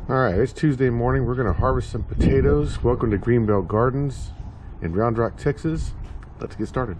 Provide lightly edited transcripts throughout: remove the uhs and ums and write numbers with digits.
Alright, it's Tuesday morning. We're going to harvest some potatoes. Welcome to Greenbelt Gardens in Round Rock, Texas. Let's get started.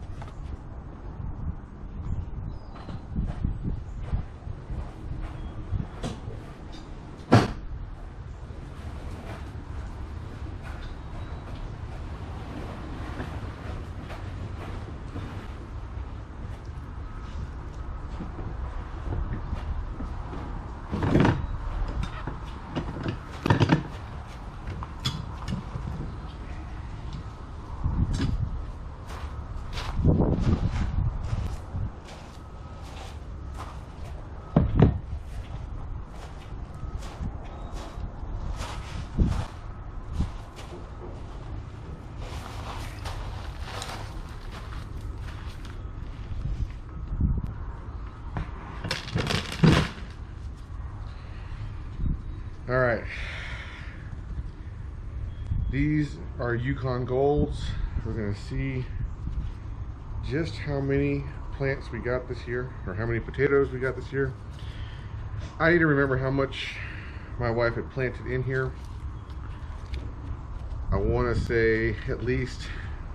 Alright, these are Yukon Golds. We're going to see just how many plants we got this year, or how many potatoes we got this year. I need to remember how much my wife had planted in here. I want to say at least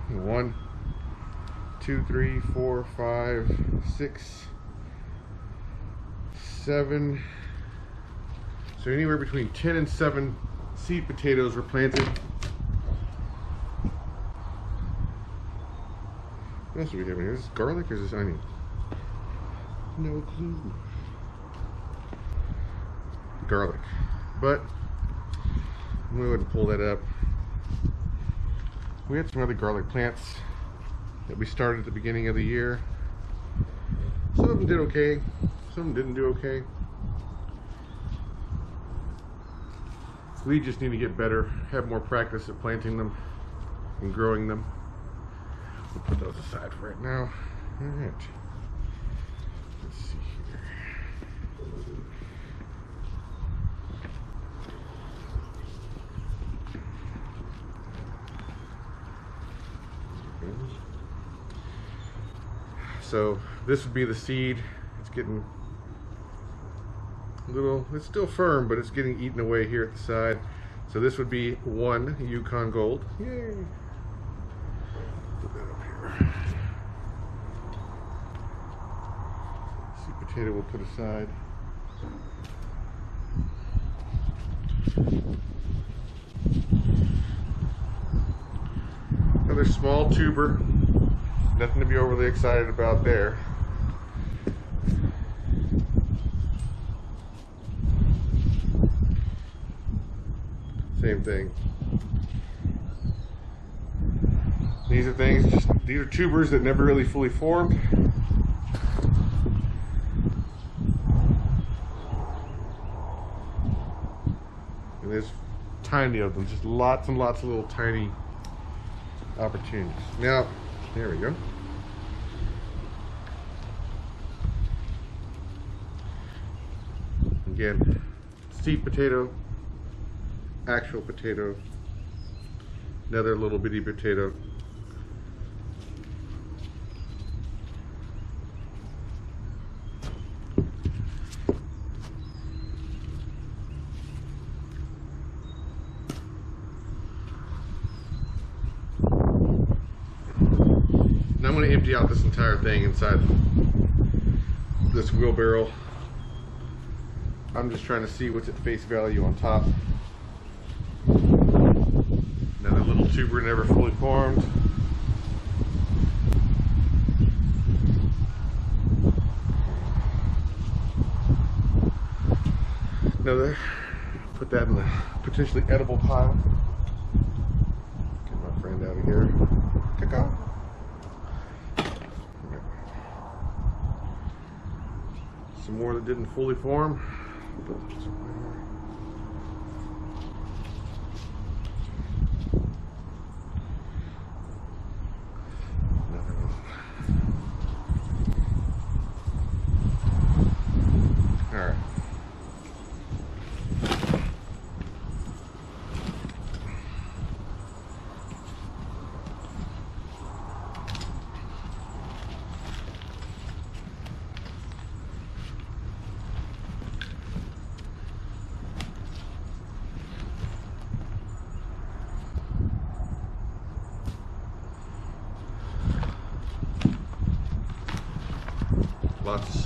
1, 2, 3, 4, 5, 6, 7. So anywhere between 10 and 7 seed potatoes were planted. What else do we have in here? Is this garlic or is this onion? No clue. Garlic. But I'm going to go ahead and pull that up. We had some other garlic plants that we started at the beginning of the year. Some of them did okay. Some didn't do okay. We just need to get better, have more practice at planting them and growing them. We'll put those aside for right now. All right. Let's see here. So this would be the seed. It's getting little, it's still firm, but it's getting eaten away here at the side. So this would be 1 Yukon Gold. Yay! Put that up here. See, potato we'll put aside. Another small tuber. Nothing to be overly excited about there. Same thing. These are things, these are tubers that never really fully formed. And there's tiny of them, just lots and lots of little tiny opportunities. Now, there we go. Again, seed potato. Actual potato, another little bitty potato. Now I'm going to empty out this entire thing inside this wheelbarrow. I'm just trying to see what's at face value on top. Another little tuber never fully formed. Another, put that in the potentially edible pile. Get my friend out of here. Cacao. Some more that didn't fully form. Put those away.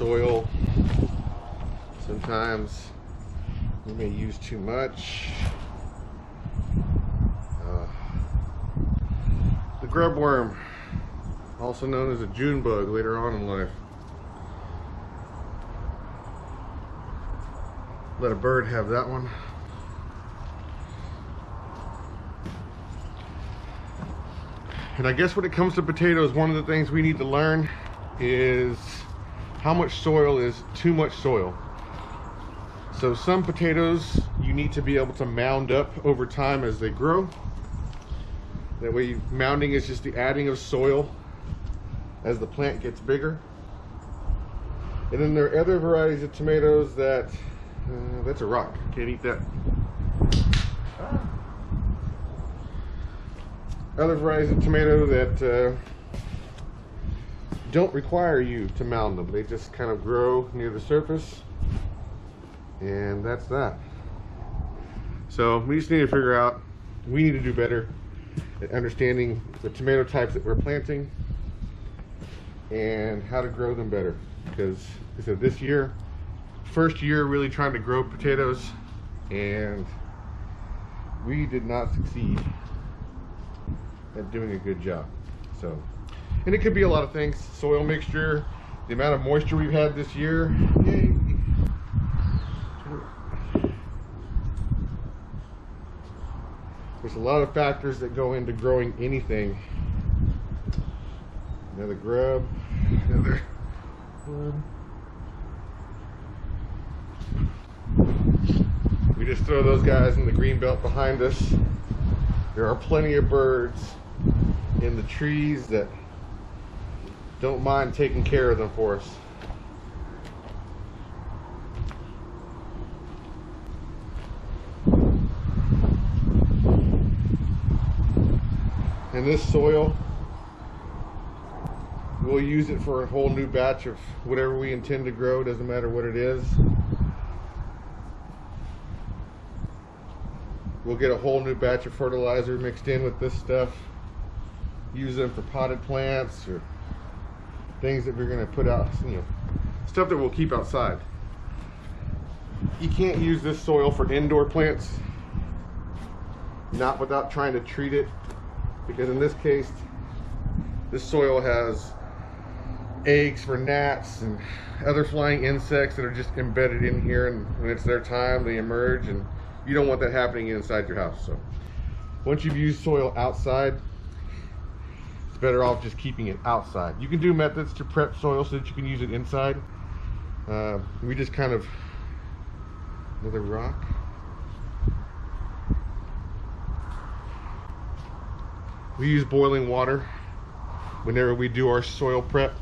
soil. Sometimes we may use too much. The grub worm, also known as a June bug later on in life. Let a bird have that one. And I guess when it comes to potatoes, one of the things we need to learn is how much soil is too much soil. So some potatoes you need to be able to mound up over time as they grow. That way, mounding is just the adding of soil as the plant gets bigger. And then there are other varieties of tomatoes that, that's a rock, can't eat that. Other varieties of tomato that don't require you to mound them. They just kind of grow near the surface, and that's that. So we just need to figure out, we need to do better at understanding the tomato types that we're planting and how to grow them better. Because like I said, this year, first year really trying to grow potatoes, and we did not succeed at doing a good job. So, and it could be a lot of things: soil mixture, the amount of moisture we've had this year. Yay. There's a lot of factors that go into growing anything. Another grub, another one. We just throw those guys in the green belt behind us. There are plenty of birds in the trees that don't mind taking care of them for us. And this soil, we'll use it for a whole new batch of whatever we intend to grow, doesn't matter what it is. We'll get a whole new batch of fertilizer mixed in with this stuff, use them for potted plants or things that we're going to put out, you know, stuff that we'll keep outside. You can't use this soil for indoor plants, not without trying to treat it, because in this case, this soil has eggs for gnats and other flying insects that are just embedded in here, and when it's their time, they emerge, and you don't want that happening inside your house. So once you've used soil outside, it's better off just keeping it outside. You can do methods to prep soil so that you can use it inside. We just kind of, another rock. We use boiling water whenever we do our soil prep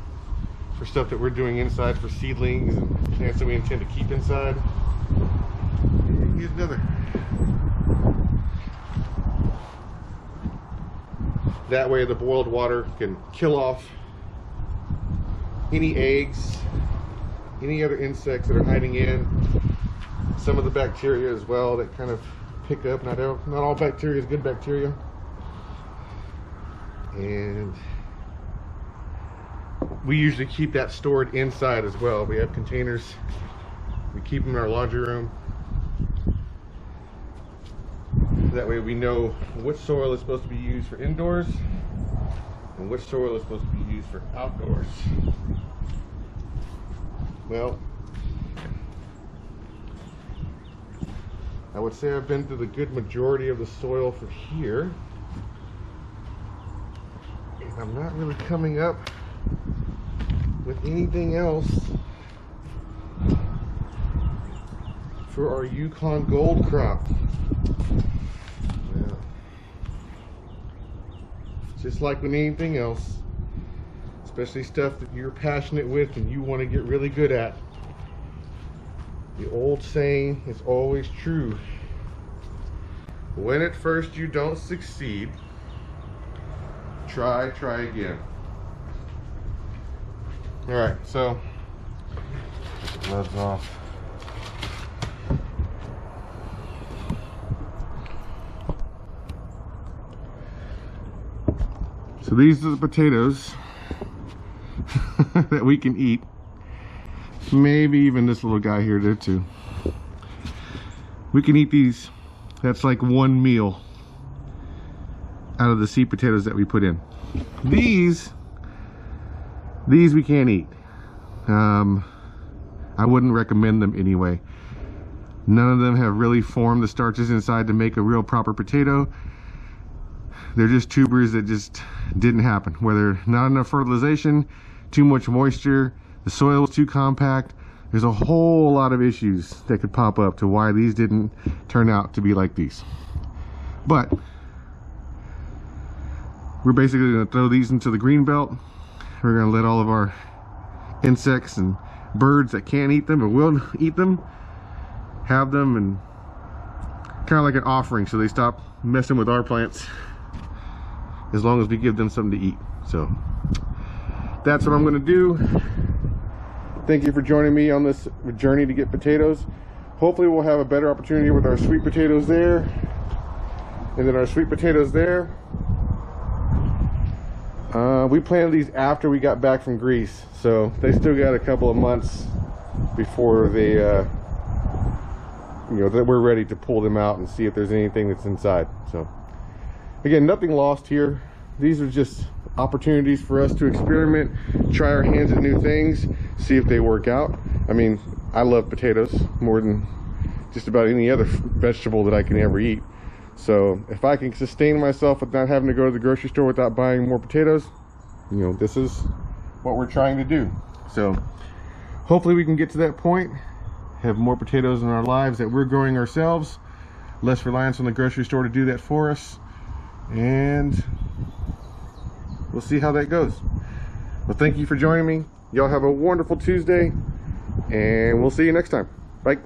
for stuff that we're doing inside, for seedlings and plants that we intend to keep inside. Here's another. That way the boiled water can kill off any eggs, any other insects that are hiding in, some of the bacteria as well that kind of pick up. Not all bacteria is good bacteria. And we usually keep that stored inside as well. We have containers. We keep them in our laundry room. That way we know which soil is supposed to be used for indoors and which soil is supposed to be used for outdoors. Well, I would say I've been through the good majority of the soil for here. And I'm not really coming up with anything else for our Yukon Gold crop. Yeah. Just like with anything else, especially stuff that you're passionate with and you want to get really good at, the old saying is always true: when at first you don't succeed, try again. All right, so get the gloves off. So these are the potatoes that we can eat. Maybe even this little guy here did too. We can eat these. That's like one meal out of the seed potatoes that we put in. These we can't eat. I wouldn't recommend them anyway. None of them have really formed the starches inside to make a real proper potato. They're just tubers that just didn't happen. Whether not enough fertilization, too much moisture, the soil was too compact. There's a whole lot of issues that could pop up to why these didn't turn out to be like these. But we're basically going to throw these into the green belt. We're going to let all of our insects and birds that can't eat them or will eat them have them, and kind of like an offering so they stop messing with our plants, as long as we give them something to eat. So that's what I'm going to do. Thank you for joining me on this journey to get potatoes. Hopefully we'll have a better opportunity with our sweet potatoes there, and then our sweet potatoes there. We planted these after we got back from Greece, so they still got a couple of months before they that we're ready to pull them out and see if there's anything that's inside. So again, nothing lost here. These are just opportunities for us to experiment, try our hands at new things, see if they work out. I mean, I love potatoes more than just about any other vegetable that I can ever eat. So if I can sustain myself with not having to go to the grocery store without buying more potatoes, this is what we're trying to do. So hopefully we can get to that point, have more potatoes in our lives that we're growing ourselves, less reliance on the grocery store to do that for us, and we'll see how that goes. Well, thank you for joining me. Y'all have a wonderful Tuesday, and we'll see you next time. Bye.